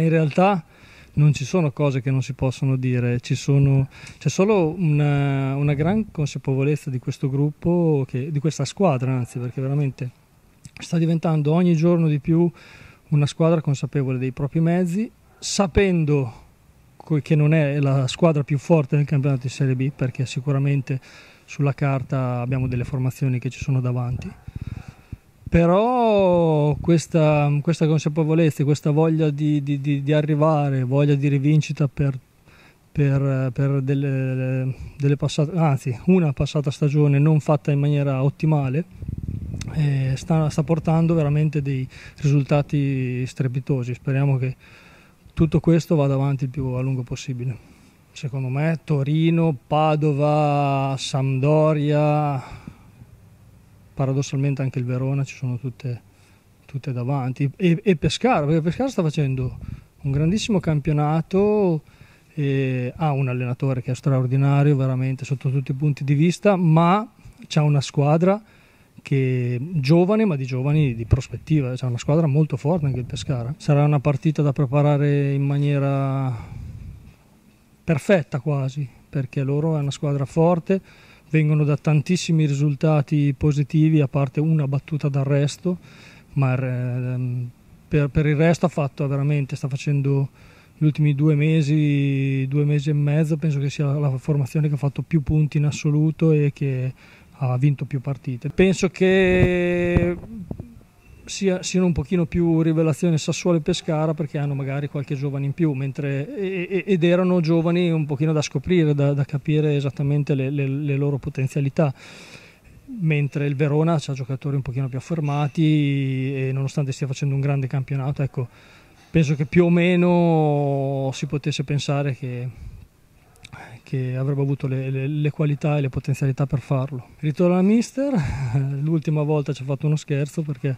In realtà non ci sono cose che non si possono dire, c'è solo una gran consapevolezza di questo gruppo, di questa squadra anzi, perché veramente sta diventando ogni giorno di più una squadra consapevole dei propri mezzi, sapendo che non è la squadra più forte del campionato di Serie B, perché sicuramente sulla carta abbiamo delle formazioni che ci sono davanti. Però questa consapevolezza, questa voglia di arrivare, voglia di rivincita per delle passate, anzi una passata stagione non fatta in maniera ottimale, sta portando veramente dei risultati strepitosi. Speriamo che tutto questo vada avanti il più a lungo possibile. Secondo me Torino, Padova, Sampdoria, paradossalmente anche il Verona ci sono tutte davanti, e Pescara, perché Pescara sta facendo un grandissimo campionato, ha un allenatore che è straordinario veramente sotto tutti i punti di vista, ma c'ha una squadra che giovane, ma di giovani di prospettiva, c'è una squadra molto forte anche il Pescara. Sarà una partita da preparare in maniera perfetta quasi, perché loro è una squadra forte, vengono da tantissimi risultati positivi, a parte una battuta d'arresto, ma per il resto sta facendo gli ultimi 2 mesi e mezzo, penso che sia la formazione che ha fatto più punti in assoluto e che ha vinto più partite. Penso che siano un pochino più rivelazione Sassuolo e Pescara, perché hanno magari qualche giovane in più, ed erano giovani un pochino da scoprire, da capire esattamente le loro potenzialità, mentre il Verona ha giocatori un pochino più affermati e nonostante stia facendo un grande campionato, ecco, penso che più o meno si potesse pensare che avrebbe avuto le qualità e le potenzialità per farlo. Ritorno al mister, l'ultima volta ci ha fatto uno scherzo perché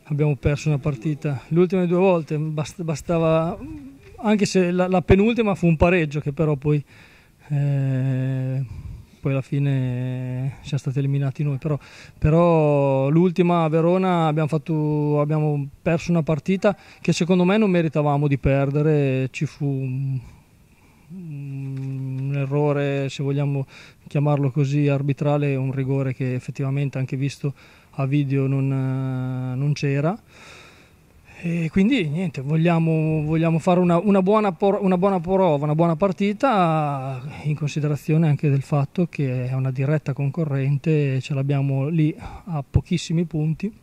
abbiamo perso una partita, le ultime 2 volte bastava, anche se la penultima fu un pareggio che però poi alla fine siamo stati eliminati noi, però l'ultima a Verona abbiamo perso una partita che secondo me non meritavamo di perdere, ci fu un errore, se vogliamo chiamarlo così, arbitrale, un rigore che effettivamente anche visto a video non c'era, e quindi niente, vogliamo fare una buona prova, una buona partita, in considerazione anche del fatto che è una diretta concorrente e ce l'abbiamo lì a pochissimi punti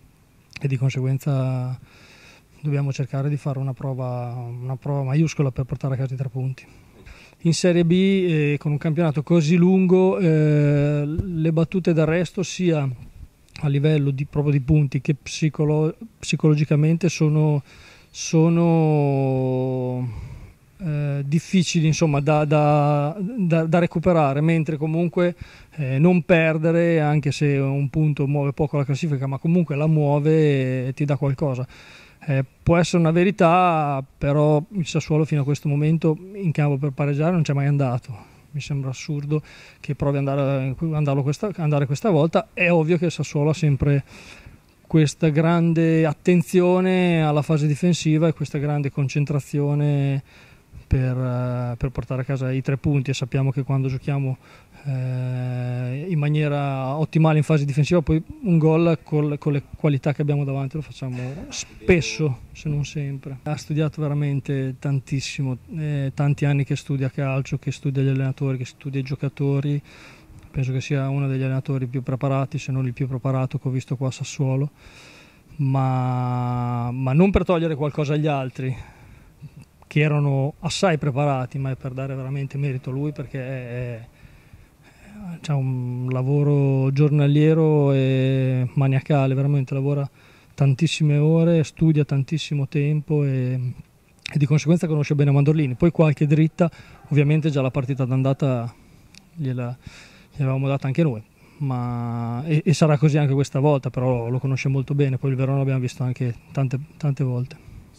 e di conseguenza dobbiamo cercare di fare una prova maiuscola per portare a casa i 3 punti. In Serie B, con un campionato così lungo, le battute d'arresto sia a livello proprio di punti che psicologicamente sono difficili, insomma, da recuperare, mentre comunque non perdere, anche se un punto muove poco la classifica, ma comunque la muove e ti dà qualcosa. Può essere una verità, però il Sassuolo fino a questo momento in campo per pareggiare non c'è mai andato. Mi sembra assurdo che provi ad andare questa volta. È ovvio che il Sassuolo ha sempre questa grande attenzione alla fase difensiva e questa grande concentrazione per portare a casa i 3 punti, e sappiamo che quando giochiamo in maniera ottimale in fase difensiva poi un gol con le qualità che abbiamo davanti lo facciamo spesso, se non sempre. Ha studiato veramente tantissimo, tanti anni che studia calcio, che studia gli allenatori, che studia i giocatori. Penso che sia uno degli allenatori più preparati, se non il più preparato che ho visto qua a Sassuolo, ma non per togliere qualcosa agli altri che erano assai preparati, ma è per dare veramente merito a lui, perché c'ha un lavoro giornaliero e maniacale, veramente lavora tantissime ore, studia tantissimo tempo e di conseguenza conosce bene Mandorlini. Poi qualche dritta, ovviamente già la partita d'andata gliel'avevamo data anche noi, e sarà così anche questa volta, però lo conosce molto bene. Poi il Verona l'abbiamo visto anche tante volte.